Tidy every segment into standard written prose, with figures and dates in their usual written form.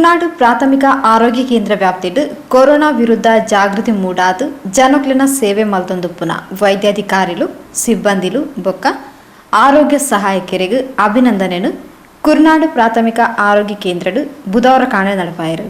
ಕುರ್ನಾಡು ಪ್ರಾಥಮಿಕ ಆರೋಗ್ಯ ಕೇಂದ್ರ ವ್ಯಾಪ್ತಿಡ್ ಕೊರೋನಾ ವಿರುದ್ಧ ಜಾಗೃತಿ ಮೂಡಾದು ಜನಕ್ಲಿನ ಸೇವೆ ಮಲ್ತೊಂದುಪ್ಪುನ ವೈದ್ಯಾಧಿಕಾರಿಲು ಸಿಬ್ಬಂದಿಲು ಬೊಕ್ಕ ಆರೋಗ್ಯ ಸಹಾಯಕರಿಗೆ ಅಭಿನಂದನೆನು ಕುರ್ನಾಡು ಪ್ರಾಥಮಿಕ ಆರೋಗ್ಯ ಕೇಂದ್ರಡು ಬುಧವಾರ ಕಾಣೆ ನಡಪಾಯಿರು.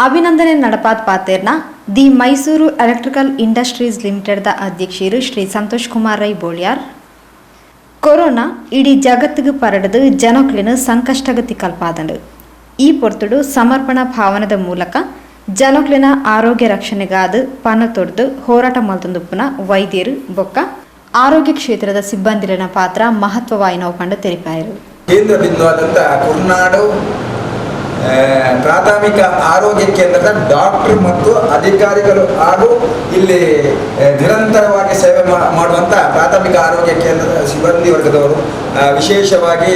ಅಭಿನಂದನೆ ನಡಪಾತ್ ಪಾತೇರ್ನ ದಿ ಮೈಸೂರು ಎಲೆಕ್ಟ್ರಿಕಲ್ ಇಂಡಸ್ಟ್ರೀಸ್ ಲಿಮಿಟೆಡ್ದ ಅಧ್ಯಕ್ಷರು ಶ್ರೀ ಸಂತೋಷ್ ಕುಮಾರ್ ರೈ ಬೋಳ್ಯಾರ್ ಕೊರೋನಾ ಇಡೀ ಜಗತ್ತಿಗೆ ಪರಡದು ಜನಕ್ಲಿನ ಸಂಕಷ್ಟಗತಿ ಕಲ್ಪಾದಂಡು ಈ ಪೊರ್ತುಡು ಸಮರ್ಪಣಾ ಭಾವನದ ಮೂಲಕ ಜನಕ್ಲಿನ ಆರೋಗ್ಯ ರಕ್ಷಣೆಗಾದ ಪಣ ತೊಡೆದು ಹೋರಾಟ ಮಲ್ತೊಂದುಪ್ಪುನ ವೈದ್ಯರು ಬೊಕ್ಕ ಆರೋಗ್ಯ ಕ್ಷೇತ್ರದ ಸಿಬ್ಬಂದಿನ ಪಾತ್ರ ಮಹತ್ವವಾಯಿನವು ಕಂಡು ತೆರಿಪಾಯರು. ಕೇಂದ್ರ ಬಿಂದುವಾದಂಥ ಕುರ್ನಾಡು ಪ್ರಾಥಮಿಕ ಆರೋಗ್ಯ ಕೇಂದ್ರದ ಡಾಕ್ಟರ್ ಮತ್ತು ಅಧಿಕಾರಿಗಳು ಹಾಗೂ ಇಲ್ಲಿ ನಿರಂತರವಾಗಿ ಸೇವೆ ಮಾಡುವಂಥ ಪ್ರಾಥಮಿಕ ಆರೋಗ್ಯ ಕೇಂದ್ರದ ಸಿಬ್ಬಂದಿ ವರ್ಗದವರು, ವಿಶೇಷವಾಗಿ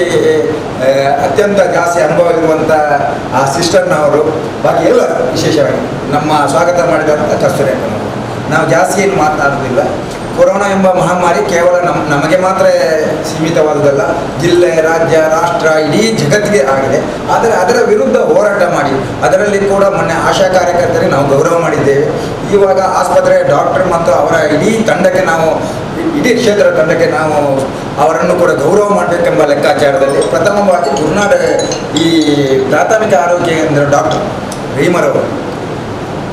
ಅತ್ಯಂತ ಜಾಸ್ತಿ ಅನುಭವ ಇರುವಂಥ ಆ ಸಿಸ್ಟರ್ನವರು, ಬಾಕಿ ಎಲ್ಲ ವಿಶೇಷವಾಗಿ ನಮ್ಮ ಸ್ವಾಗತ ಮಾಡಿದಂಥ ಕಸ್ತೂರಿಯಕ್ಕನವರು. ನಾವು ಜಾಸ್ತಿ ಏನು ಮಾತನಾಡೋದಿಲ್ಲ. ಕೊರೋನಾ ಎಂಬ ಮಹಾಮಾರಿ ಕೇವಲ ನಮಗೆ ಮಾತ್ರ ಸೀಮಿತವಾದುದಲ್ಲ, ಜಿಲ್ಲೆ, ರಾಜ್ಯ, ರಾಷ್ಟ್ರ, ಇಡೀ ಜಗತ್ತಿಗೆ ಆಗಿದೆ. ಆದರೆ ಅದರ ವಿರುದ್ಧ ಹೋರಾಟ ಮಾಡಿ ಅದರಲ್ಲಿ ಕೂಡ ಮೊನ್ನೆ ಆಶಾ ಕಾರ್ಯಕರ್ತರಿಗೆ ನಾವು ಗೌರವ ಮಾಡಿದ್ದೇವೆ. ಇವಾಗ ಆಸ್ಪತ್ರೆ ಡಾಕ್ಟರ್ ಮತ್ತು ಅವರ ಇಡೀ ತಂಡಕ್ಕೆ ನಾವು ಇಡೀ ಕ್ಷೇತ್ರ ತಂಡಕ್ಕೆ ನಾವು ಅವರನ್ನು ಕೂಡ ಗೌರವ ಮಾಡಬೇಕೆಂಬ ಲೆಕ್ಕಾಚಾರದಲ್ಲಿ ಪ್ರಥಮವಾಗಿ ಕುರ್ನಾಡ ಈ ಪ್ರಾಥಮಿಕ ಆರೋಗ್ಯ ಕೇಂದ್ರ ಡಾಕ್ಟರ್ ರೀಮರವರು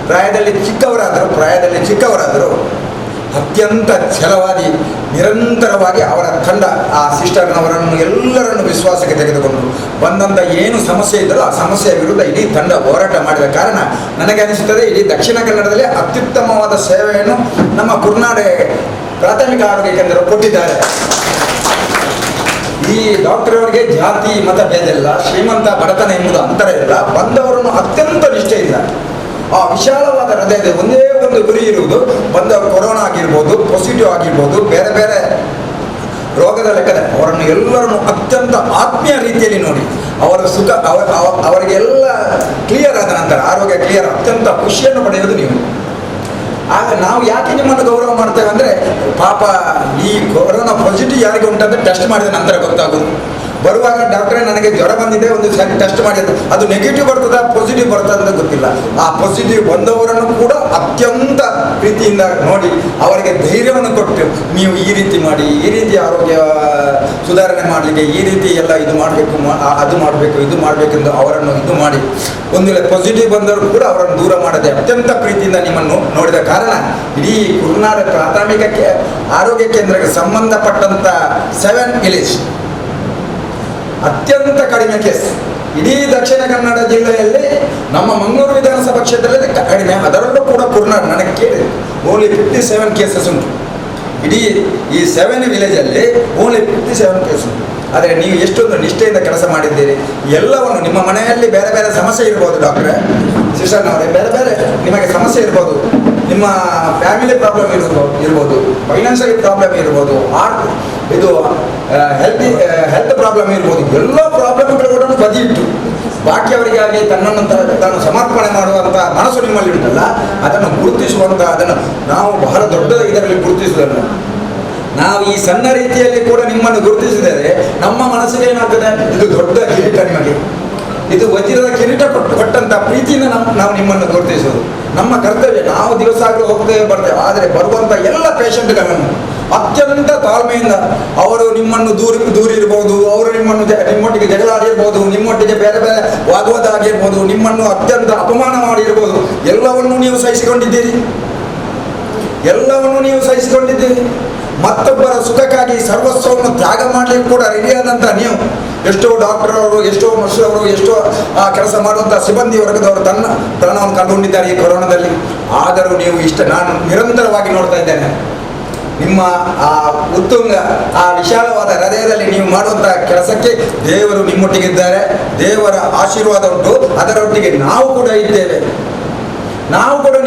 ಪ್ರಾಯದಲ್ಲಿ ಚಿಕ್ಕವರಾದರೂ ಅತ್ಯಂತ ಛಲವಾದಿ ನಿರಂತರವಾಗಿ ಅವರ ತಂಡ ಆ ಸಿಸ್ಟರ್ನವರನ್ನು ಎಲ್ಲರನ್ನು ವಿಶ್ವಾಸಕ್ಕೆ ತೆಗೆದುಕೊಂಡು ಬಂದಂಥ ಏನು ಸಮಸ್ಯೆ ಇದ್ದರೋ ಆ ಸಮಸ್ಯೆಯ ವಿರುದ್ಧ ಇಡೀ ತಂಡ ಹೋರಾಟ ಮಾಡಿದ ಕಾರಣ ನನಗೆ ಅನಿಸುತ್ತದೆ ಇಡೀ ದಕ್ಷಿಣ ಕನ್ನಡದಲ್ಲಿ ಅತ್ಯುತ್ತಮವಾದ ಸೇವೆಯನ್ನು ನಮ್ಮ ಕುರ್ನಾಡ ಪ್ರಾಥಮಿಕ ಆರೋಗ್ಯ ಕೇಂದ್ರ ಕೊಟ್ಟಿದ್ದಾರೆ. ಈ ಡಾಕ್ಟರ್ ಅವರಿಗೆ ಜಾತಿ ಮತ ಭೇದ ಇಲ್ಲ, ಶ್ರೀಮಂತ ಬಡತನ ಎಂಬುದು ಅಂತರ ಇಲ್ಲ. ಬಂದವರನ್ನು ಅತ್ಯಂತ ನಿಷ್ಠೆಯಿಂದ ಆ ವಿಶಾಲವಾದ ಹೃದಯದ ಒಂದೇ ಒಂದು ಗುರಿ ಇರುವುದು, ಬಂದವರು ಕೊರೋನಾ ಆಗಿರ್ಬೋದು, ಪಾಸಿಟಿವ್ ಆಗಿರ್ಬೋದು, ಬೇರೆ ಬೇರೆ ರೋಗದ ಲೆಕ್ಕದ ಅವರನ್ನು ಎಲ್ಲರನ್ನು ಅತ್ಯಂತ ಆತ್ಮೀಯ ರೀತಿಯಲ್ಲಿ ನೋಡಿ ಅವರ ಸುಖ ಅವರಿಗೆಲ್ಲ ಕ್ಲಿಯರ್ ಆದ ನಂತರ ಆರೋಗ್ಯ ಕ್ಲಿಯರ್ ಅತ್ಯಂತ ಖುಷಿಯನ್ನು ಪಡೆಯುವುದು ನೀವು. ಆಗ ನಾವು ಯಾಕೆ ನಿಮ್ಮನ್ನು ಗೌರವ ಮಾಡ್ತೇವೆ ಅಂದರೆ, ಪಾಪ ಈ ಕೊರೋನಾ ಪಾಸಿಟಿವ್ ಯಾರಿಗೆ ಉಂಟಂತ ಟೆಸ್ಟ್ ಮಾಡಿದ ನಂತರ ಗೊತ್ತಾಗೋದು. ಬರುವಾಗ ಡಾಕ್ಟ್ರೇ ನನಗೆ ಜ್ವರ ಬಂದಿದೆ, ಒಂದು ಸರಿ ಟೆಸ್ಟ್ ಮಾಡಿದ್ದು, ಅದು ನೆಗೆಟಿವ್ ಬರ್ತದ ಪಾಸಿಟಿವ್ ಬರ್ತದ ಅಂತ ಗೊತ್ತಿಲ್ಲ. ಆ ಪಾಸಿಟಿವ್ ಬಂದವರನ್ನು ಕೂಡ ಅತ್ಯಂತ ಪ್ರೀತಿಯಿಂದ ನೋಡಿ ಅವರಿಗೆ ಧೈರ್ಯವನ್ನು ಕೊಟ್ಟು, ನೀವು ಈ ರೀತಿ ಮಾಡಿ, ಈ ರೀತಿ ಆರೋಗ್ಯ ಸುಧಾರಣೆ ಮಾಡಲಿಕ್ಕೆ ಈ ರೀತಿ ಎಲ್ಲ ಇದು ಮಾಡಬೇಕು, ಅದು ಮಾಡಬೇಕು, ಇದು ಮಾಡಬೇಕೆಂದು ಅವರನ್ನು ಇದು ಮಾಡಿ, ಒಂದು ವೇಳೆ ಪಾಸಿಟಿವ್ ಬಂದವರು ಕೂಡ ಅವರನ್ನು ದೂರ ಮಾಡದೆ ಅತ್ಯಂತ ಪ್ರೀತಿಯಿಂದ ನಿಮ್ಮನ್ನು ನೋಡಿದ ಕಾರಣ ಇಡೀ ಕುರ್ನಾಡ ಪ್ರಾಥಮಿಕ ಆರೋಗ್ಯ ಕೇಂದ್ರಕ್ಕೆ ಸಂಬಂಧಪಟ್ಟಂಥ 7 ವಿಲೇಜ್ ಅತ್ಯಂತ ಕಡಿಮೆ ಕೇಸ್ ಇಡೀ ದಕ್ಷಿಣ ಕನ್ನಡ ಜಿಲ್ಲೆಯಲ್ಲಿ ನಮ್ಮ ಮಂಗಳೂರು ವಿಧಾನಸಭಾ ಕ್ಷೇತ್ರದಲ್ಲಿ ಕಡಿಮೆ. ಅದರಲ್ಲೂ ಕೂಡ ಕುರ್ನಾಡ ನನಗೆ ಕೇಳಿದೆ ಓನ್ಲಿ 57 ಕೇಸಸ್ ಉಂಟು. ಇಡೀ ಈ 7 ವಿಲೇಜಲ್ಲಿ ಓನ್ಲಿ 57 ಕೇಸ್ ಉಂಟು. ಆದರೆ ನೀವು ಎಷ್ಟೊಂದು ನಿಷ್ಠೆಯಿಂದ ಕೆಲಸ ಮಾಡಿದ್ದೀರಿ. ಎಲ್ಲವನ್ನು ನಿಮ್ಮ ಮನೆಯಲ್ಲಿ ಬೇರೆ ಬೇರೆ ಸಮಸ್ಯೆ ಇರ್ಬೋದು ಡಾಕ್ಟ್ರೆ, ಸಿಸ್ಟರ್ನವರೇ, ಬೇರೆ ಬೇರೆ ನಿಮಗೆ ಸಮಸ್ಯೆ ಇರ್ಬೋದು, ನಿಮ್ಮ ಫ್ಯಾಮಿಲಿ ಪ್ರಾಬ್ಲಮ್ ಇರ್ಬೋದು, ಫೈನಾನ್ಷಿಯಲ್ ಪ್ರಾಬ್ಲಮ್ ಇರ್ಬೋದು, ಇದು ಹೆಲ್ತ್ ಪ್ರಾಬ್ಲಮ್ ಇರ್ಬೋದು. ಎಲ್ಲ ಪ್ರಾಬ್ಲಮ್ಗಳು ಕೂಡ ಬದಿ ಇಟ್ಟು ಬಾಕಿಯವರಿಗಾಗಿ ತನ್ನನ್ನು ತಾನು ಸಮರ್ಪಣೆ ಮಾಡುವಂಥ ಮನಸ್ಸು ನಿಮ್ಮಲ್ಲಿ ಉಂಟಲ್ಲ, ಅದನ್ನು ಗುರುತಿಸುವಂಥ, ಅದನ್ನು ನಾವು ಬಹಳ ದೊಡ್ಡ ಇದರಲ್ಲಿ ಗುರುತಿಸುವುದನ್ನು ನಾವು ಈ ಸಣ್ಣ ರೀತಿಯಲ್ಲಿ ಕೂಡ ನಿಮ್ಮನ್ನು ಗುರುತಿಸಿದರೆ ನಮ್ಮ ಮನಸ್ಸಿಗೆ ಏನಾಗ್ತದೆ, ಇದು ದೊಡ್ಡ ಕಿರೀಟ ನಿಮಗೆ, ಇದು ವಜ್ರದ ಕಿರೀಟ ಕೊಟ್ಟಂಥ ಪ್ರೀತಿಯಿಂದ ನಾವು ನಿಮ್ಮನ್ನು ಗುರುತಿಸೋದು ನಮ್ಮ ಕರ್ತವ್ಯ. ನಾವು ದಿವಸ ಆಗಲೂ ಹೋಗ್ತೇವೆ ಬರ್ತೇವೆ, ಆದರೆ ಬರುವಂಥ ಎಲ್ಲ ಪೇಷಂಟ್ಗಳನ್ನು ಅತ್ಯಂತ ತಾಳ್ಮೆಯಿಂದ ಅವರು ನಿಮ್ಮನ್ನು ದೂರಿರ್ಬೋದು, ಅವರು ನಿಮ್ಮೊಟ್ಟಿಗೆ ಜಗಳ ಆಡಿರ್ಬೋದು, ನಿಮ್ಮೊಟ್ಟಿಗೆ ಬೇರೆ ಬೇರೆ ವಾಗ್ವಾದ ಆಗಿರ್ಬೋದು, ನಿಮ್ಮನ್ನು ಅತ್ಯಂತ ಅಪಮಾನ ಮಾಡಿರ್ಬೋದು, ಎಲ್ಲವನ್ನೂ ನೀವು ಸಹಿಸಿಕೊಂಡಿದ್ದೀರಿ. ಮತ್ತೊಬ್ಬರ ಸುಖಕ್ಕಾಗಿ ಸರ್ವಸ್ವವನ್ನು ತ್ಯಾಗ ಮಾಡಲಿಕ್ಕೆ ಕೂಡ ರೆಡಿಯಾದಂಥ ನೀವು, ಎಷ್ಟೋ ಡಾಕ್ಟರ್ ಅವರು, ಎಷ್ಟೋ ನರ್ಸ್ ಅವರು, ಎಷ್ಟೋ ಕೆಲಸ ಮಾಡುವಂಥ ಸಿಬ್ಬಂದಿ ವರ್ಗದವರು ಪ್ರಾಣವನ್ನು ಕಳ್ಕೊಂಡಿದ್ದಾರೆ ಈ ಕೊರೋನಾದಲ್ಲಿ. ಆದರೂ ನೀವು ನಾನು ನಿರಂತರವಾಗಿ ನೋಡ್ತಾ ಇದ್ದೇನೆ ನಿಮ್ಮ ಆ ಉತ್ತುಂಗ, ಆ ವಿಶಾಲವಾದ ಹೃದಯದಲ್ಲಿ ನೀವು ಮಾಡುವಂಥ ಕೆಲಸಕ್ಕೆ ದೇವರು ನಿಮ್ಮೊಟ್ಟಿಗಿದ್ದಾರೆ. ದೇವರ ಆಶೀರ್ವಾದ ಉಂಟು, ಅದರೊಟ್ಟಿಗೆ ನಾವು ಕೂಡ ಇದ್ದೇವೆ.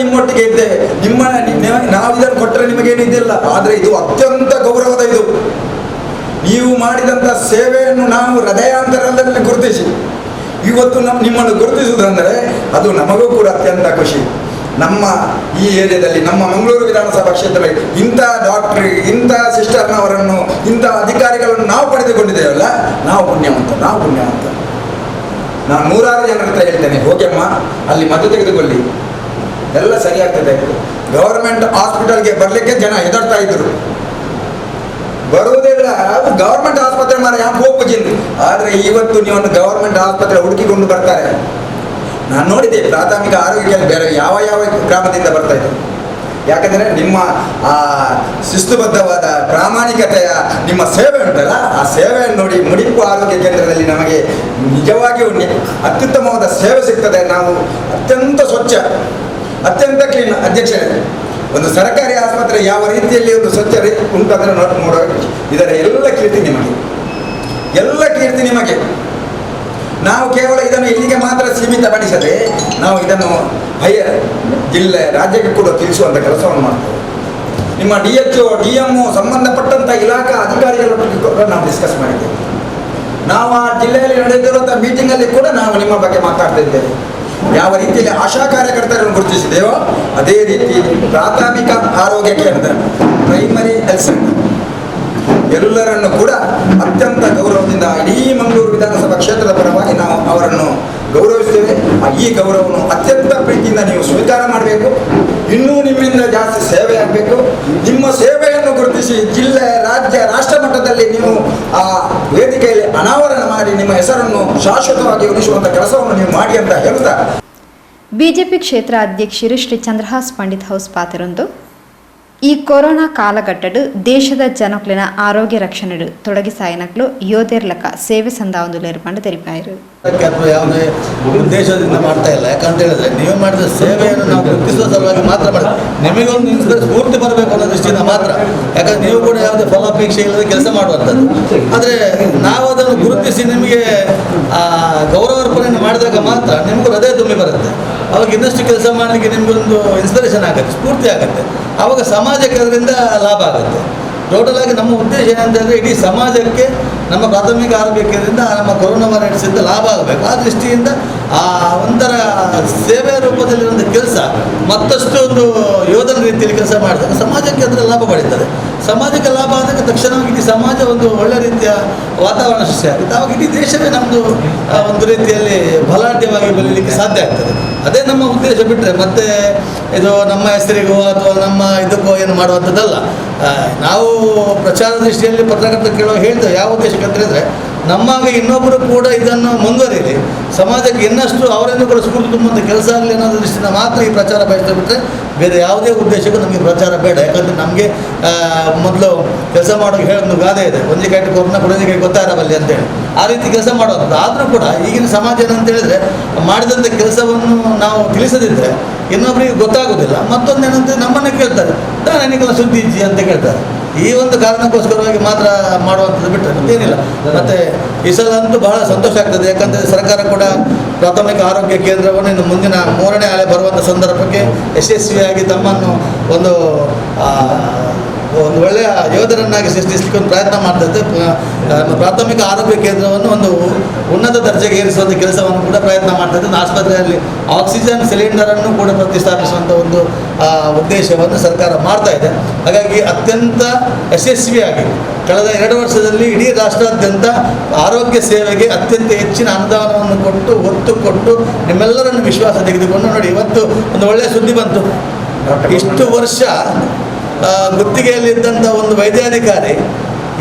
ನಿಮ್ಮೊಟ್ಟಿಗೆ ಇದ್ದೇವೆ. ನಾವು ಇದನ್ನು ಕೊಟ್ಟರೆ ನಿಮಗೇನಿದ್ದಿಲ್ಲ, ಆದರೆ ಇದು ಅತ್ಯಂತ ಗೌರವದ ಇದು. ನೀವು ಮಾಡಿದಂಥ ಸೇವೆಯನ್ನು ನಾವು ಹೃದಯಾಂತರದಲ್ಲಿ ಗುರುತಿಸಿ ಇವತ್ತು ನಿಮ್ಮನ್ನು ಗುರುತಿಸುವುದಂದರೆ ಅದು ನಮಗೂ ಕೂಡ ಅತ್ಯಂತ ಖುಷಿ. ನಮ್ಮ ಈ ಏರಿಯಾದಲ್ಲಿ, ನಮ್ಮ ಮಂಗಳೂರು ವಿಧಾನಸಭಾ ಕ್ಷೇತ್ರದಲ್ಲಿ ಇಂಥ ಡಾಕ್ಟ್ರ್, ಇಂಥ ಸಿಸ್ಟರ್ನವರನ್ನು, ಇಂಥ ಅಧಿಕಾರಿಗಳನ್ನು ನಾವು ಪಡೆದುಕೊಂಡಿದ್ದೇವಲ್ಲ, ನಾವು ಪುಣ್ಯವಂತ. ನಾನು ನೂರಾರು ಜನರ ಹತ್ರ ಹೇಳ್ತೇನೆ, ಹೋಗ್ಯಮ್ಮ ಅಲ್ಲಿ ಮದ್ದು ತೆಗೆದುಕೊಳ್ಳಿ, ಎಲ್ಲ ಸರಿಯಾಗ್ತದೆ. ಗವರ್ಮೆಂಟ್ ಹಾಸ್ಪಿಟಲ್ಗೆ ಬರಲಿಕ್ಕೆ ಜನ ಹೆದರ್ತಾ ಇದ್ರು, ಬರುವುದಿಲ್ಲ, ಗವರ್ಮೆಂಟ್ ಆಸ್ಪತ್ರೆ ಯಾಕೆ ಹೋಗ್ಬೇಕಿಂದು. ಆದರೆ ಇವತ್ತು ನೀವನ್ನು ಗವರ್ಮೆಂಟ್ ಆಸ್ಪತ್ರೆ ಹುಡುಕಿಕೊಂಡು ಬರ್ತಾರೆ. ನಾನು ನೋಡಿದ್ದೆ ಪ್ರಾಥಮಿಕ ಆರೋಗ್ಯ ಕೇಂದ್ರ ಬೇರೆ ಯಾವ ಯಾವ ಗ್ರಾಮದಿಂದ ಬರ್ತಾ ಇತ್ತು. ಯಾಕಂದರೆ ನಿಮ್ಮ ಆ ಶಿಸ್ತುಬದ್ಧವಾದ ಪ್ರಾಮಾಣಿಕತೆಯ ನಿಮ್ಮ ಸೇವೆ ಉಂಟಲ್ಲ, ಆ ಸೇವೆಯನ್ನು ನೋಡಿ ಮುಡಿಪು ಆರೋಗ್ಯ ಕೇಂದ್ರದಲ್ಲಿ ನಮಗೆ ನಿಜವಾಗಿಯೂ ಅತ್ಯುತ್ತಮವಾದ ಸೇವೆ ಸಿಗ್ತದೆ. ನಾವು ಅತ್ಯಂತ ಸ್ವಚ್ಛ, ಅತ್ಯಂತ ಕ್ಲೀನ್. ಅಧ್ಯಕ್ಷರೇ, ಒಂದು ಸರ್ಕಾರಿ ಆಸ್ಪತ್ರೆ ಯಾವ ರೀತಿಯಲ್ಲಿ ಒಂದು ಸ್ವಚ್ಛ ಉಂಟು ಅದನ್ನು ನೋಡುವ ಇದರ ಎಲ್ಲ ಕೀರ್ತಿ ನಿಮಗೆ, ಎಲ್ಲ ಕೀರ್ತಿ ನಿಮಗೆ. ನಾವು ಕೇವಲ ಇದನ್ನು ಇಲ್ಲಿಗೆ ಮಾತ್ರ ಸೀಮಿತಪಡಿಸದೆ ನಾವು ಇದನ್ನು ಜಿಲ್ಲೆ ರಾಜ್ಯಕ್ಕೆ ಕೂಡ ತಿಳಿಸುವಂಥ ಕೆಲಸವನ್ನು ಮಾಡ್ತೇವೆ. ನಿಮ್ಮ DHO DM ಸಂಬಂಧಪಟ್ಟಂಥ ಇಲಾಖಾ ಅಧಿಕಾರಿಗಳೊಟ್ಟಿಗೆ ಕೂಡ ನಾವು ಡಿಸ್ಕಸ್ ಮಾಡಿದ್ದೇವೆ. ನಾವು ಆ ಜಿಲ್ಲೆಯಲ್ಲಿ ನಡೆದಿರುವಂಥ ಮೀಟಿಂಗಲ್ಲಿ ಕೂಡ ನಾವು ನಿಮ್ಮ ಬಗ್ಗೆ ಮಾತಾಡ್ತಾ ಇದ್ದೇವೆ. ಯಾವ ರೀತಿಯಲ್ಲಿ ಆಶಾ ಕಾರ್ಯಕರ್ತರನ್ನು ಗುರುತಿಸಿದೆಯೋ ಅದೇ ರೀತಿ ಪ್ರಾಥಮಿಕ ಆರೋಗ್ಯ ಕೇಂದ್ರ, ಪ್ರೈಮರಿ ಹೆಲ್ತ್ ಸೆಂಟರ್ ಎಲ್ಲರನ್ನು ಕೂಡ ಅತ್ಯಂತ ಗೌರವದಿಂದ ಇಡೀ ಮಂಗಳೂರು ವಿಧಾನಸಭಾ ಕ್ಷೇತ್ರದ ಪರವಾಗಿ ನಾವು ಅವರನ್ನು ಗೌರವಿಸ್ತೇವೆ. ಈ ಗೌರವವನ್ನು ಅತ್ಯಂತ ಪ್ರೀತಿಯಿಂದ ನೀವು ಸ್ವೀಕಾರ ಮಾಡಬೇಕು. ಇನ್ನೂ ನಿಮ್ಮಿಂದ ಜಾಸ್ತಿ ಸೇವೆ ಆಗಬೇಕು. ನಿಮ್ಮ ಸೇವೆಯನ್ನು ಗುರುತಿಸಿ ಜಿಲ್ಲೆ, ರಾಜ್ಯ, ರಾಷ್ಟ್ರ ಮಟ್ಟದಲ್ಲಿ ನೀವು ಆ ವೇದಿಕೆಯಲ್ಲಿ ಅನಾವರಣ ಮಾಡಿ ನಿಮ್ಮ ಹೆಸರನ್ನು ಶಾಶ್ವತವಾಗಿ ಉಳಿಸುವಂಥ ಕೆಲಸವನ್ನು ನೀವು ಮಾಡಿ ಅಂತ ಹೇಳ್ತಾ, ಬಿಜೆಪಿ ಕ್ಷೇತ್ರ ಅಧ್ಯಕ್ಷರು ಶ್ರೀ ಚಂದ್ರಹಾಸ್ ಪಂಡಿತ್ ಹೌಸ್ ಪಾತ್ರರೊಂದು ಈ ಕೊರೋನಾ ಕಾಲಘಟ್ಟಡು ದೇಶದ ಜನಕ್ಲಿನ ಆರೋಗ್ಯ ರಕ್ಷಣೆಡು ತೊಡಗಿ ಸಾಯನಕ್ಲು ಯೋಧರ್ಲಕ ಸೇವೆ ಸಂದಾವೊಂದು ಲೇರ್ಪಂಡು ತೆರಿಪಾಯಿರು. ಅಥವಾ ಯಾವುದೇ ಉದ್ದೇಶದಿಂದ ಮಾಡ್ತಾ ಇಲ್ಲ. ಯಾಕಂತ ಹೇಳಿದ್ರೆ ನೀವು ಮಾಡಿದ ಸೇವೆಯನ್ನು ನಾವು ಗುರುತಿಸುವ ಸಲುವಾಗಿ ಮಾತ್ರ ಮಾಡಿ, ನಿಮಗೊಂದು ಸ್ಫೂರ್ತಿ ಬರಬೇಕು ಅನ್ನೋ ದೃಷ್ಟಿಯಿಂದ ಮಾತ್ರ. ಯಾಕಂದ್ರೆ ನೀವು ಕೂಡ ಯಾವುದೇ ಫಲಾಪೇಕ್ಷೆ ಇಲ್ಲದೆ ಕೆಲಸ ಮಾಡುವಂಥದ್ದು. ಆದರೆ ನಾವು ಅದನ್ನು ಗುರುತಿಸಿ ನಿಮಗೆ ಗೌರವಾರ್ಪಣೆಯನ್ನು ಮಾಡಿದಾಗ ಮಾತ್ರ ನಿಮಗೂ ಹೃದಯ ತುಂಬಿ ಬರುತ್ತೆ. ಅವಾಗ ಇನ್ನಷ್ಟು ಕೆಲಸ ಮಾಡಲಿಕ್ಕೆ ನಿಮಗೊಂದು ಇನ್ಸ್ಪಿರೇಷನ್ ಆಗುತ್ತೆ, ಸ್ಫೂರ್ತಿ ಆಗುತ್ತೆ. ಆವಾಗ ಸಮಾಜಕ್ಕೆ ಅದರಿಂದ ಲಾಭ ಆಗುತ್ತೆ. ಟೋಟಲ್ ಆಗಿ ನಮ್ಮ ಉದ್ದೇಶ ಏನಂತ ಹೇಳಿದ್ರೆ ಇಡೀ ಸಮಾಜಕ್ಕೆ ನಮ್ಮ ಪ್ರಾಥಮಿಕ ಆರೋಗ್ಯ ಕೇಂದ್ರದಿಂದ ನಮ್ಮ ಕೊರೋನಾ ವಾರಿಯರ್ಸಿಂದ ಲಾಭ ಆಗಬೇಕು. ಆ ದೃಷ್ಟಿಯಿಂದ ಆ ಒಂಥರ ಸೇವೆ ರೂಪದಲ್ಲಿರುವಂಥ ಕೆಲಸ ಮತ್ತಷ್ಟು ಒಂದು ಯೋಧನ ರೀತಿಯಲ್ಲಿ ಕೆಲಸ ಮಾಡಿದಾಗ ಸಮಾಜಕ್ಕೆ ಅದರ ಲಾಭ ಪಡೀತದೆ. ಸಮಾಜಕ್ಕೆ ಲಾಭ ಆದಾಗ ತಕ್ಷಣವಾಗಿ ಇಡೀ ಸಮಾಜ ಒಂದು ಒಳ್ಳೆ ರೀತಿಯ ವಾತಾವರಣ ಸೃಷ್ಟಿಯಾಗುತ್ತೆ. ಆವಾಗ ಇಡೀ ದೇಶವೇ ನಮ್ಮದು ಒಂದು ರೀತಿಯಲ್ಲಿ ಬಲಾಢ್ಯವಾಗಿ ಬೆಳೀಲಿಕ್ಕೆ ಸಾಧ್ಯ ಆಗ್ತದೆ. ಅದೇ ನಮ್ಮ ಉದ್ದೇಶ. ಬಿಟ್ಟರೆ ಮತ್ತೆ ಇದು ನಮ್ಮ ಹೆಸರಿಗೋ ಅಥವಾ ನಮ್ಮ ಇದಕ್ಕೋ ಏನು ಮಾಡುವಂಥದ್ದಲ್ಲ. ನಾವು ಪ್ರಚಾರ ದೃಷ್ಟಿಯಲ್ಲಿ ಪತ್ರಕರ್ತ ಕೇಳುವ ಹೇಳ್ತೇವೆ ಯಾವ ಉದ್ದೇಶಕ್ಕೆ ಅಂತ ಹೇಳಿದ್ರೆ, ನಮ್ಮಾಗ ಇನ್ನೊಬ್ಬರು ಕೂಡ ಇದನ್ನು ಮುಂದುವರಿಯಲಿ, ಸಮಾಜಕ್ಕೆ ಇನ್ನಷ್ಟು ಅವರನ್ನು ಕೂಡ ಸ್ಫೂರ್ತಿ ತುಂಬುವಂಥ ಕೆಲಸ ಆಗಲಿ ಅನ್ನೋ ದೃಷ್ಟಿಯಿಂದ ಮಾತ್ರ ಈ ಪ್ರಚಾರ ಬಯಸ್ತಾ. ಬಿಟ್ಟರೆ ಬೇರೆ ಯಾವುದೇ ಉದ್ದೇಶಕ್ಕೂ ನಮಗೆ ಪ್ರಚಾರ ಬೇಡ. ಯಾಕಂದರೆ ನಮಗೆ ಮೊದಲು ಕೆಲಸ ಮಾಡೋಕೆ ಹೇಳಿ ಒಂದು ಗಾದೆ ಇದೆ, ಒಂದೇ ಕೈ ಕೊರೋನಾ ಕೊಡೋದೇ ಕೈ ಗೊತ್ತಾರಬಲ್ಲಿ ಅಂತೇಳಿ. ಆ ರೀತಿ ಕೆಲಸ ಮಾಡೋದು. ಆದರೂ ಕೂಡ ಈಗಿನ ಸಮಾಜ ಏನಂತ ಹೇಳಿದ್ರೆ, ಮಾಡಿದಂಥ ಕೆಲಸವನ್ನು ನಾವು ತಿಳಿಸದಿದ್ದರೆ ಇನ್ನೊಬ್ಬರಿಗೆ ಗೊತ್ತಾಗೋದಿಲ್ಲ. ಮತ್ತೊಂದೇನಂತ ನಮ್ಮನ್ನು ಕೇಳ್ತಾರೆ, ನನಗೆಲ್ಲ ಸುದ್ದಿ ಇಜ್ಜಿ ಅಂತ ಕೇಳ್ತಾರೆ. ಈ ಒಂದು ಕಾರಣಕ್ಕೋಸ್ಕರವಾಗಿ ಮಾತ್ರ ಮಾಡುವಂಥದ್ದು ಬಿಟ್ಟರೆ ಮತ್ತೇನಿಲ್ಲ. ಮತ್ತು ಈ ಸಲ ಅಂತೂ ಬಹಳ ಸಂತೋಷ ಆಗ್ತದೆ. ಯಾಕಂದರೆ ಸರ್ಕಾರ ಕೂಡ ಪ್ರಾಥಮಿಕ ಆರೋಗ್ಯ ಕೇಂದ್ರವನ್ನು ಇನ್ನು ಮುಂದಿನ 3ನೇ ಅಲೆ ಬರುವಂಥ ಸಂದರ್ಭಕ್ಕೆ ಯಶಸ್ವಿಯಾಗಿ ತಮ್ಮನ್ನು ಒಂದು ಒಳ್ಳೆಯ ಯೋಧರನ್ನಾಗಿ ಸೃಷ್ಟಿಸಲಿಕ್ಕೆ ಒಂದು ಪ್ರಯತ್ನ ಮಾಡ್ತದೆ. ಪ್ರಾಥಮಿಕ ಆರೋಗ್ಯ ಕೇಂದ್ರವನ್ನು ಒಂದು ಉನ್ನತ ದರ್ಜೆಗೆ ಏರಿಸುವಂಥ ಕೆಲಸವನ್ನು ಕೂಡ ಪ್ರಯತ್ನ ಮಾಡ್ತದೆ. ಆಸ್ಪತ್ರೆಯಲ್ಲಿ ಆಕ್ಸಿಜನ್ ಸಿಲಿಂಡರನ್ನು ಕೂಡ ಪ್ರತಿಷ್ಠಾಪಿಸುವಂಥ ಒಂದು ಉದ್ದೇಶವನ್ನು ಸರ್ಕಾರ ಮಾಡ್ತಾ ಇದೆ. ಹಾಗಾಗಿ ಅತ್ಯಂತ ಯಶಸ್ವಿಯಾಗಿ ಕಳೆದ 2 ವರ್ಷದಲ್ಲಿ ಇಡೀ ರಾಷ್ಟ್ರಾದ್ಯಂತ ಆರೋಗ್ಯ ಸೇವೆಗೆ ಅತ್ಯಂತ ಹೆಚ್ಚಿನ ಅನುದಾನವನ್ನು ಕೊಟ್ಟು ಒತ್ತು ಕೊಟ್ಟು ನಿಮ್ಮೆಲ್ಲರನ್ನು ವಿಶ್ವಾಸ ತೆಗೆದುಕೊಂಡು ನೋಡಿ ಇವತ್ತು ಒಂದು ಒಳ್ಳೆಯ ಸುದ್ದಿ ಬಂತು. ಇಷ್ಟು ವರ್ಷ ಗುತ್ತಿಗೆಯಲ್ಲಿದ್ದಂಥ ಒಂದು ವೈದ್ಯಾಧಿಕಾರಿ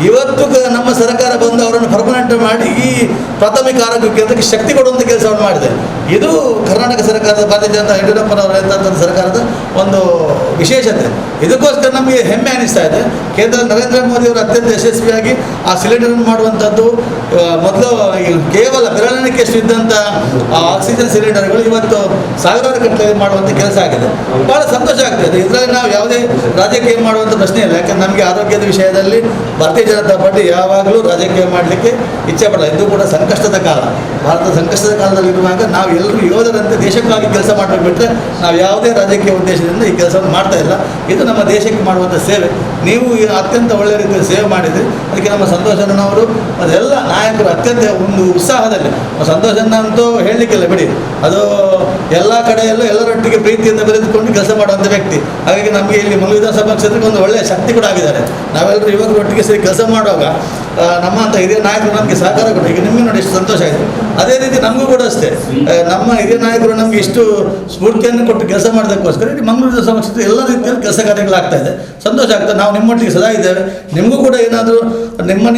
ಇವತ್ತು ನಮ್ಮ ಸರ್ಕಾರ ಬಂದು ಅವರನ್ನು ಪರ್ಮನೆಂಟ್ ಮಾಡಿ ಈ ಪ್ರಾಥಮಿಕ ಆರೋಗ್ಯ ಕೇಂದ್ರಕ್ಕೆ ಶಕ್ತಿ ಕೊಡುವಂಥ ಕೆಲಸವನ್ನು ಮಾಡಿದೆ. ಇದು ಕರ್ನಾಟಕ ಸರ್ಕಾರದ ಭಾರತೀಯ ಜನತಾ ಯಡಿಯೂರಪ್ಪನವರ ಸರ್ಕಾರದ ಒಂದು ವಿಶೇಷತೆ. ಇದಕ್ಕೋಸ್ಕರ ನಮಗೆ ಹೆಮ್ಮೆ ಅನಿಸ್ತಾ ಇದೆ. ಕೇಂದ್ರ ನರೇಂದ್ರ ಮೋದಿಯವರು ಅತ್ಯಂತ ಯಶಸ್ವಿಯಾಗಿ ಆ ಸಿಲಿಂಡರನ್ನು ಮಾಡುವಂಥದ್ದು. ಮೊದಲು ಕೇವಲ ಬೆರಳಿಕೆಯಷ್ಟು ಇದ್ದಂಥ ಆಕ್ಸಿಜನ್ ಸಿಲಿಂಡರ್ಗಳು ಇವತ್ತು ಸಾವಿರಾರು ಗಟ್ಟಲೆ ಮಾಡುವಂಥ ಕೆಲಸ ಆಗಿದೆ. ಭಾಳ ಸಂತೋಷ ಆಗ್ತದೆ. ಇದರಲ್ಲಿ ನಾವು ಯಾವುದೇ ರಾಜಕೀಯ ಮಾಡುವಂಥ ಪ್ರಶ್ನೆ ಇಲ್ಲ. ಯಾಕಂದ್ರೆ ನಮಗೆ ಆರೋಗ್ಯದ ವಿಷಯದಲ್ಲಿ ಭಾರತೀಯ ಜನತಾ ಪಾರ್ಟಿ ಯಾವಾಗಲೂ ರಾಜಕೀಯ ಮಾಡಲಿಕ್ಕೆ ಇಚ್ಛೆ ಪಡಲ್ಲ. ಇದು ಕೂಡ ಸಂಕಷ್ಟದ ಕಾಲ. ಭಾರತ ಸಂಕಷ್ಟದ ಕಾಲದಲ್ಲಿರುವಾಗ ನಾವು ಎಲ್ಲರೂ ಯೋಧರಂತೆ ದೇಶಕ್ಕಾಗಿ ಕೆಲಸ ಮಾಡಬೇಕು. ಬಿಟ್ಟರೆ ನಾವು ಯಾವುದೇ ರಾಜಕೀಯ ಉದ್ದೇಶದಿಂದ ಈ ಕೆಲಸವನ್ನು ಮಾಡ್ತಾ ಇಲ್ಲ. ಇದು ನಮ್ಮ ದೇಶಕ್ಕೆ ಮಾಡುವಂಥ ಸೇವೆ. ನೀವು ಅತ್ಯಂತ ಒಳ್ಳೆಯ ರೀತಿಯಲ್ಲಿ ಸೇವೆ ಮಾಡಿದ್ರಿ. ಅದಕ್ಕೆ ನಮ್ಮ ಸಂತೋಷನವರು ಅದೆಲ್ಲ ನಾಯಕರು ಅತ್ಯಂತ ಒಂದು ಉತ್ಸಾಹದಲ್ಲಿ ಸಂತೋಷನ ಅಂತೂ ಹೇಳಲಿಕ್ಕಿಲ್ಲ ಬಿಡಿ. ಅದು ಎಲ್ಲ ಕಡೆಯಲ್ಲೂ ಎಲ್ಲರೊಟ್ಟಿಗೆ ಪ್ರೀತಿಯಿಂದ ಬೆರೆದುಕೊಂಡು ಕೆಲಸ ಮಾಡುವಂಥ ವ್ಯಕ್ತಿ. ಹಾಗಾಗಿ ನಮಗೆ ಇಲ್ಲಿ ಮಂಗಳೂರು ವಿಧಾನಸಭಾ ಕ್ಷೇತ್ರಕ್ಕೆ ಒಂದು ಒಳ್ಳೆಯ ಶಕ್ತಿ ಕೂಡ ಆಗಿದ್ದಾರೆ. ನಾವೆಲ್ಲರೂ ಯುವಕರೊಟ್ಟಿಗೆ ಸೇರಿ ಕೆಲಸ ಮಾಡುವಾಗ ನಮ್ಮಂಥ ಹಿರಿಯ ನಾಯಕರು ನಮಗೆ ಸಹಕಾರ ಕೊಟ್ಟು ಈಗ ನಿಮಗೆ ನೋಡಿ ಎಷ್ಟು ಸಂತೋಷ ಆಯಿತು. ಅದೇ ರೀತಿ ನಮಗೂ ಕೂಡ ಅಷ್ಟೇ. ನಮ್ಮ ಹಿರಿಯ ನಾಯಕರು ನಮಗೆ ಇಷ್ಟು ಸ್ಫೂರ್ತಿಯನ್ನು ಕೊಟ್ಟು ಕೆಲಸ ಮಾಡೋದಕ್ಕೋಸ್ಕರ ಇಡೀ ಮಂಗಳೂರು ವಿಧಾನಸಭಾ ಕ್ಷೇತ್ರ ಎಲ್ಲ ರೀತಿಯಲ್ಲಿ ಕೆಲಸ ಕಾರ್ಯಗಳಾಗ್ತಾ ಇದೆ. ಸಂತೋಷ ಆಗ್ತದೆ. ನಾವು ನಿಮ್ಮೊಟ್ಟಿಗೆ ಸದಾ ಇದ್ದೇವೆ. ನಿಮಗೂ ಕೂಡ ಏನಾದರೂ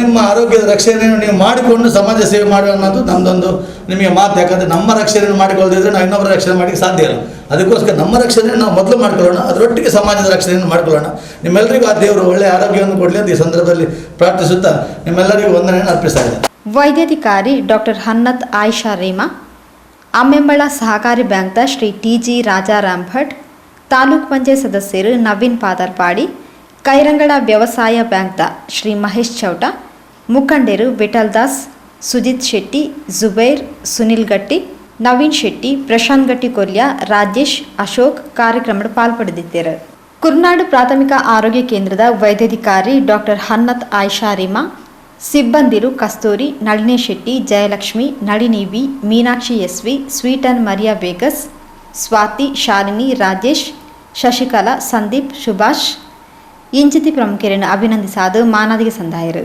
ನಿಮ್ಮ ಆರೋಗ್ಯದ ರಕ್ಷಣೆಯನ್ನು ನೀವು ಮಾಡಿಕೊಂಡು ಸಮಾಜ ಸೇವೆ ಮಾಡುವ ಅನ್ನೋದು ನಮ್ಮದೊಂದು ನಿಮಗೆ ಮಾತು. ಯಾಕಂದರೆ ನಮ್ಮ ರಕ್ಷಣೆಯನ್ನು ಮಾಡಿಕೊಳ್ಳದಿದ್ದರೆ ನಾವು ಇನ್ನೊಬ್ಬರ ರಕ್ಷಣೆ ಮಾಡಲಿಕ್ಕೆ ಸಾಧ್ಯ ಇಲ್ಲ. ಅದಕ್ಕೋಸ್ಕರ ನಮ್ಮ ರಕ್ಷಣೆಯನ್ನು ನಾವು ಮೊದಲು ಮಾಡ್ಕೊಳ್ಳೋಣ, ಅದರೊಟ್ಟಿಗೆ ಸಮಾಜದ ರಕ್ಷಣೆಯನ್ನು ಮಾಡ್ಕೊಳ್ಳೋಣ. ನಿಮ್ಮೆಲ್ಲರಿಗೂ ಆ ದೇವರು ಒಳ್ಳೆಯ ಆರೋಗ್ಯವನ್ನು ಕೊಡಲಿ ಅಂತ ಈ ಸಂದರ್ಭದಲ್ಲಿ ಪ್ರಾರ್ಥಿಸುತ್ತಾ ನಿಮ್ಮೆಲ್ಲರಿಗೂ ವಂದನೆಯನ್ನು ಅರ್ಪಿಸ್ತಾ ಇದ್ದೇನೆ. ವೈದ್ಯಾಧಿಕಾರಿ ಡಾಕ್ಟರ್ ಹನ್ನತ್ ಆಯಿಷಾ ರೀಮಾ, ಅಮ್ಮೆಂಬಳ ಸಹಕಾರಿ ಬ್ಯಾಂಕ್ದ ಶ್ರೀ ಟಿ.ಜಿ. ರಾಜಾರಾಮ್ ಭಟ್, ತಾಲೂಕ್ ಪಂಚಾಯತ್ ಸದಸ್ಯರು ನವೀನ್ ಪಾದರ್ಪಾಡಿ, ಕೈರಂಗಳ ವ್ಯವಸಾಯ ಬ್ಯಾಂಕ್ದ ಶ್ರೀ ಮಹೇಶ್ ಚೌಟ, ಮುಖಂಡರು ವಿಠಲ್ ದಾಸ್, ಸುಜಿತ್ ಶೆಟ್ಟಿ, ಜುಬೈರ್, ಸುನಿಲ್ ಗಟ್ಟಿ, ನವೀನ್ ಶೆಟ್ಟಿ, ಪ್ರಶಾಂತ್ ಗಟ್ಟಿ ಕೊಲ್ಯ, ರಾಜೇಶ್, ಅಶೋಕ್ ಕಾರ್ಯಕ್ರಮದ ಪಾಲ್ಪಡೆದಿದ್ದರು. ಕುರ್ನಾಡು ಪ್ರಾಥಮಿಕ ಆರೋಗ್ಯ ಕೇಂದ್ರದ ವೈದ್ಯಾಧಿಕಾರಿ ಡಾಕ್ಟರ್ ಹನ್ನತ್ ಆಯಿಷಾ ರೀಮಾ, ಸಿಬ್ಬಂದಿರು ಕಸ್ತೂರಿ, ನಳಿನಿ ಶೆಟ್ಟಿ, ಜಯಲಕ್ಷ್ಮಿ, ನಳಿನಿ ವಿ, ಮೀನಾಕ್ಷಿ ಎಸ್ವಿ, ಸ್ವೀಟನ್ ಮರಿಯಾ ಬೇಗಸ್, ಸ್ವಾತಿ, ಶಾಲಿನಿ, ರಾಜೇಶ್, ಶಶಿಕಲಾ, ಸಂದೀಪ್, ಸುಭಾಷ್ ಇಂಚಿತಿ ಪ್ರಮುಖರನ್ನು ಅಭಿನಂದಿಸಾದು ಮಾನದಿಗೆ ಸಂದಾಯರು.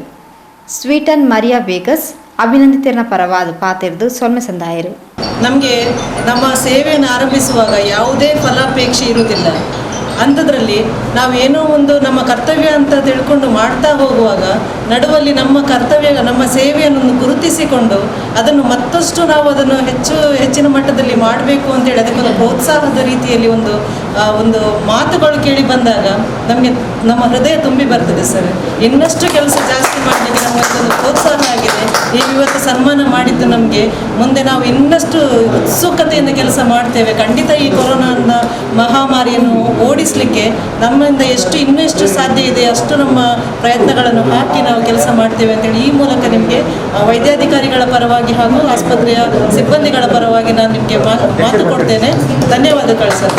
ಸ್ವೀಟನ್ ಮರಿಯಾ ಬೇಗಸ್ ಅಭಿನಂದಿತರನ ಪರವಾದ ಪಾತೆರ್ದು ಸೊಲ್ಮೆ ಸಂದಾಯರು. ನಮಗೆ ನಮ್ಮ ಸೇವೆಯನ್ನು ಆರಂಭಿಸುವಾಗ ಯಾವುದೇ ಫಲಾಪೇಕ್ಷೆ ಇರುವುದಿಲ್ಲ. ಅಂಥದ್ರಲ್ಲಿ ನಾವೇನೋ ಒಂದು ನಮ್ಮ ಕರ್ತವ್ಯ ಅಂತ ತಿಳ್ಕೊಂಡು ಮಾಡ್ತಾ ಹೋಗುವಾಗ ನಡುವಲ್ಲಿ ನಮ್ಮ ಕರ್ತವ್ಯ, ನಮ್ಮ ಸೇವೆಯನ್ನು ಗುರುತಿಸಿಕೊಂಡು ಅದನ್ನು ಮತ್ತಷ್ಟು ನಾವು ಅದನ್ನು ಹೆಚ್ಚಿನ ಮಟ್ಟದಲ್ಲಿ ಮಾಡಬೇಕು ಅಂತೇಳಿ ಅದಕ್ಕೊಂದು ಪ್ರೋತ್ಸಾಹದ ರೀತಿಯಲ್ಲಿ ಒಂದು ಮಾತುಗಳು ಕೇಳಿ ಬಂದಾಗ ನಮಗೆ ನಮ್ಮ ಹೃದಯ ತುಂಬಿ ಬರ್ತದೆ ಸರ್. ಇನ್ನಷ್ಟು ಕೆಲಸ ಜಾಸ್ತಿ ಮಾಡಲಿಕ್ಕೆ ನಮಗೆ ಒಂದು ಪ್ರೋತ್ಸಾಹ ಆಗಿದೆ. ಇವತ್ತು ಸನ್ಮಾನ ಮಾಡಿದ್ದು ನಮಗೆ ಮುಂದೆ ನಾವು ಇನ್ನಷ್ಟು ಉತ್ಸುಕತೆಯಿಂದ ಕೆಲಸ ಮಾಡ್ತೇವೆ. ಖಂಡಿತ ಈ ಕೊರೋನಾ ಮಹಾಮಾರಿಯನ್ನು ಓಡಿಸಲಿಕ್ಕೆ ನಮ್ಮಿಂದ ಇನ್ನೆಷ್ಟು ಸಾಧ್ಯ ಇದೆ ಅಷ್ಟು ನಮ್ಮ ಪ್ರಯತ್ನಗಳನ್ನು ಹಾಕಿ ನಾವು ಕೆಲಸ ಮಾಡ್ತೇವೆ ಅಂತೇಳಿ ಈ ಮೂಲಕ ನಿಮಗೆ ವೈದ್ಯಾಧಿಕಾರಿಗಳ ಪರವಾಗಿ ಹಾಗೂ ಆಸ್ಪತ್ರೆಯ ಸಿಬ್ಬಂದಿಗಳ ಪರವಾಗಿ ನಾನು ನಿಮಗೆ ಮಾತು ಕೊಡ್ತೇನೆ. ಧನ್ಯವಾದಗಳು ಸರ್.